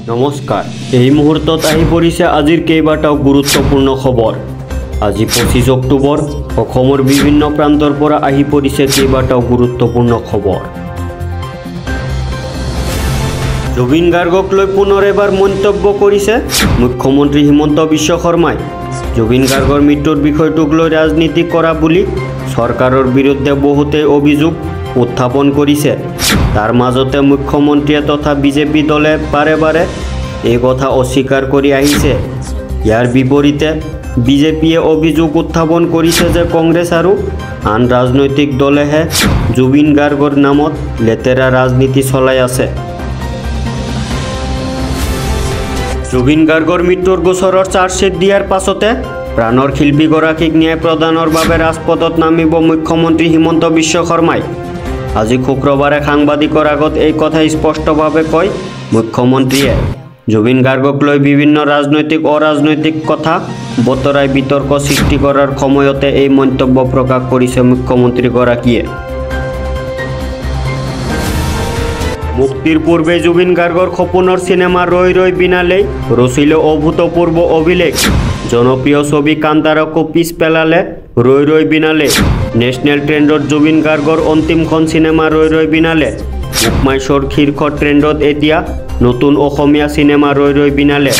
নমস্কাৰ এই মুহূৰ্তত আহি পৰিছে আজিৰ কেইবাটাও গুৰুত্বপূৰ্ণ খবৰ আজি 25 অক্টোবৰ অসমৰ বিভিন্ন প্ৰান্তৰ পৰা আহি পৰিছে কেইবাটাও গুৰুত্বপূৰ্ণ খবৰ জুবিন গাৰ্গক লৈ পুনৰ এবাৰ মন্তব্য কৰিছে মুখ্যমন্ত্ৰী হিমন্ত বিশ্ব শৰ্মাই জুবিন গাৰ্গৰ মৃত্যুৰ বিষয়টোক লৈ ৰাজনীতি কৰা বুলি চৰকাৰৰ বিৰুদ্ধে বহুতে অভিযোগ উত্থাপন কৰিছে তাৰ মাজতে মুখ্যমন্ত্ৰী তথা বিজেপি দলে বাৰে বাৰে এই কথা অস্বীকাৰ কৰি আহিছে ইয়াৰ বিপৰীতে বিজেপিয়ে অভিযোগ উত্থাপন কৰিছে যে কংগ্ৰেছ আৰু আন ৰাজনৈতিক দলেহে জুবিন গাৰ্গৰ নামত লেতেৰা ৰাজনীতি চলাই আছে জুবিন গাৰ্গৰ মৃত্যুৰ গোচৰৰ চাৰ্জশ্বিট দিয়াৰ পাছতে প্ৰাণৰ শিল্পীগৰাকীক ন্যায় প্ৰদানৰ বাবে ৰাজপথত নামিব মুখ্যমন্ত্ৰী হিমন্ত বিশ্ব শৰ্মাই আজি শুক্ৰবাৰে সাংবাদিকৰ আগত এই কথা স্পষ্টভাৱে কয় মুখ্যমন্ত্ৰীয়ে জুবিন গাৰ্গক লৈ বিভিন্ন ৰাজনৈতিক অৰাজনৈতিক কথা বতৰাই বিতৰ্ক সৃষ্টি কৰাৰ সময়তে এই মন্তব্য প্ৰকাশ কৰিছে মুখ্যমন্ত্ৰীগৰাকীয়ে মুক্তিৰ পূৰ্বে জুবিন গাৰ্গৰ সপোনৰ সিনেমা ৰৈ ৰৈ বিনালে ৰচিলে অভূতপূৰ্ব অভিলেখ জনপ্ৰিয় ছবি কান্তাৰাকো পিছ পেলালে ৰৈ ৰৈ বিনালে নেশ্যনেল ট্ৰেণ্ডত জুবিন গাৰ্গৰ অন্তিমখন সিনেমা ৰৈ ৰৈ বিনালে মুকমাইশৰ শীৰ্ষ ট্ৰেণ্ডত এতিয়া নতুন অসমীয়া সিনেমা ৰৈ ৰৈ বিনালে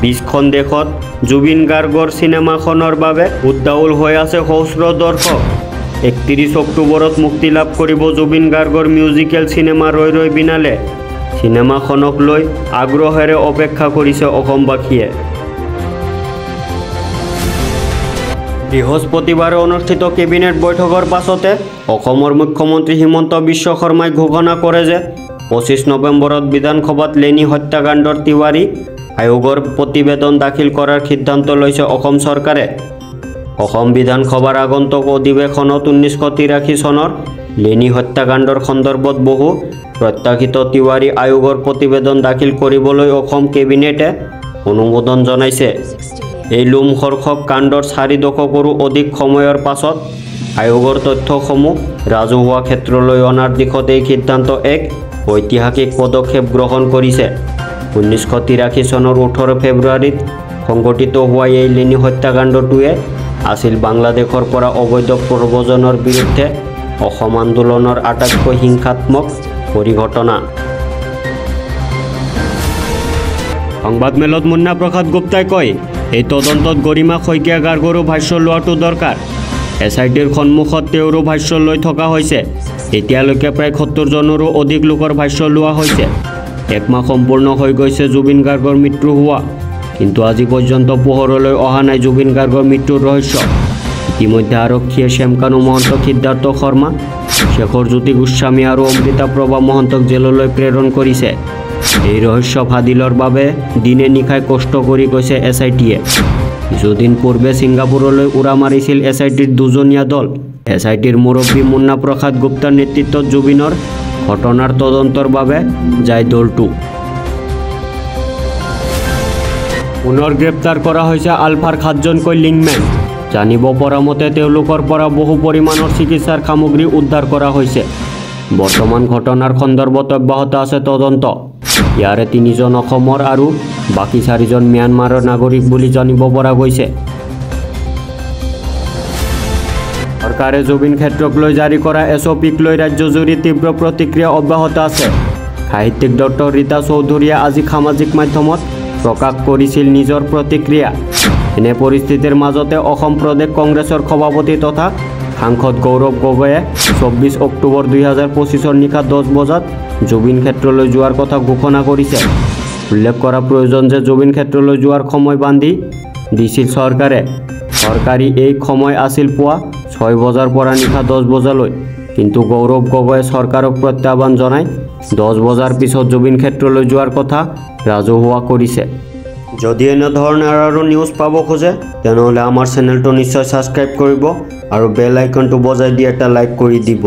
20খন দেশত জুবিন গাৰ্গৰ সিনেমাখনৰ বাবে উদ্দাউল হৈ আছে সহস্ৰ দৰ্শক 31 অক্টোবৰত মুক্তি লাভ কৰিব জুবিন গাৰ্গৰ মিউজিকেল সিনেমা ৰৈ ৰৈ বিনালে সিনেমাখনক লৈ আগ্ৰহেৰে অপেক্ষা কৰিছে অসমবাসীয়ে বৃহস্পতিবাৰে অনুষ্ঠিত কেবিনেট বৈঠকৰ পাছতে অসমৰ মুখ্যমন্ত্ৰী হিমন্ত বিশ্ব শৰ্মাই ঘোষণা কৰে যে 25 নৱেম্বৰত বিধানসভাত লেনি হত্যাকাণ্ডৰ তিৱাৰী আয়োগৰ প্ৰতিবেদন দাখিল কৰাৰ সিদ্ধান্ত লৈছে অসম চৰকাৰে অসম বিধানসভাৰ আগন্তুক অধিৱেশনত 1983 চনৰ লেনি হত্যাকাণ্ডৰ সন্দৰ্ভত বহু প্ৰত্যাশিত তিৱাৰী আয়োগৰ প্ৰতিবেদন দাখিল কৰিবলৈ অসম কেবিনেটে অনুমোদন জনাইছে এই লোমহৰ্ষক কাণ্ডৰ 4 দশকৰো অধিক সময়ৰ পাছত আয়োগৰ তথ্যসমূহ ৰাজহুৱা ক্ষেত্ৰলৈ অনাৰ দিশত এই সিদ্ধান্ত এক ঐতিহাসিক পদক্ষেপ গ্ৰহণ কৰিছে 1983 চনৰ 18 ফেব্ৰুৱাৰীত সংঘটিত হোৱা এই লেনি হত্যাকাণ্ডটোৱে আছিল বাংলাদেশৰ পৰা অবৈধ প্ৰব্ৰজনৰ বিৰুদ্ধে অসম আন্দোলনৰ আটাইতকৈ হিংসাত্মক পৰিঘটনা সংবাদমেলত মুন্না প্ৰসাদ গুপ্তাই কয় এই তদন্তত গৰিমা শইকীয়া গাৰ্গৰো ভাষ্য লোৱাটো দৰকাৰ এছআইটিৰ সন্মুখত তেওঁৰো ভাষ্য লৈ থকা হৈছে এতিয়ালৈকে প্ৰায় 70 জনৰো অধিক লোকৰ ভাষ্য লোৱা হৈছে এক মাহ সম্পূৰ্ণ হৈ গৈছে জুবিন গাৰ্গৰ মৃত্যু হোৱা কিন্তু আজি পৰ্যন্ত পোহৰলৈ অহা নাই জুবিন গাৰ্গৰ মৃত্যুৰ ৰহস্য ইতিমধ্যে আৰক্ষীয়ে শ্যামকানু মহন্তক সিদ্ধাৰ্থ শৰ্মা শেখৰ জ্যোতি গোস্বামী আৰু অমৃতা প্ৰভা মহন্তক জেললৈ প্ৰেৰণ কৰিছে এই ৰহস্য ফাদিলৰ বাবে দিনে নিশাই কষ্ট কৰি গৈছে এছআইটিয়ে কিছুদিন পূৰ্বে ছিংগাপুৰলৈ উৰা মাৰিছিল এছআইটিৰ দুজনীয়া দল এছআইটিৰ মুৰব্বী মুন্না প্ৰসাদ গুপ্তাৰ নেতৃত্বত জুবিনৰ ঘটনাৰ তদন্তৰ বাবে যায় দলটো পুনৰ গ্ৰেপ্তাৰ কৰা হৈছে আলফাৰ 7জনকৈ লিংকমেন জানিব পৰা মতে তেওঁলোকৰ পৰা বহু পৰিমাণৰ চিকিৎসাৰ সামগ্ৰী উদ্ধাৰ কৰা হৈছে বৰ্তমান ঘটনাৰ সন্দৰ্ভত অব্যাহত আছে তদন্ত ইয়াৰে 3জন অসমৰ আৰু বাকি 4জন ম্যানমাৰৰ নাগৰিক বুলি জানিব পৰা গৈছে চৰকাৰে জুবিন ক্ষেত্ৰক লৈ জাৰি কৰা এছঅপিক লৈ ৰাজ্যজুৰি তীব্ৰ প্ৰতিক্ৰিয়া অব্যাহত আছে সাহিত্যিক ডক্টৰ ৰীতা চৌধুৰীয়ে আজি সামাজিক মাধ্যমত প্ৰকাশ কৰিছিল নিজৰ প্ৰতিক্ৰিয়া এনে পৰিস্থিতিৰ মাজতে অসম প্ৰদেশ কংগ্ৰেছৰ সভাপতি তথা সাংসদ গৌৰৱ গগৈয়ে 24 অক্টোবৰ 2025 নিশা 10 বজাত জুবিন ক্ষেত্ৰলৈ যোৱাৰ কথা ঘোষণা কৰিছে উল্লেখ কৰা প্ৰয়োজন যে জুবিন ক্ষেত্ৰলৈ যোৱাৰ সময় বান্ধি দিছিল চৰকাৰে চৰকাৰী এই সময় আছিল পুৱা 6 বজাৰ পৰা নিশা 10 বজালৈ কিন্তু গৌৰৱ গগৈয়ে চৰকাৰক প্ৰত্যাহ্বান জনাই 10 বজাৰ পিছত জুবিন ক্ষেত্ৰলৈ যোৱাৰ কথা ৰাজহুৱা কৰিছে যদি এনে ধৰণৰ আৰু নিউজ পাব খোজে তেনেহলে আমাৰ চেনেলটো নিশ্চয় সাবস্ক্ৰাইব কৰিব আৰু বেল আইকনটো বজাই দি এটা লাইক কৰি দিব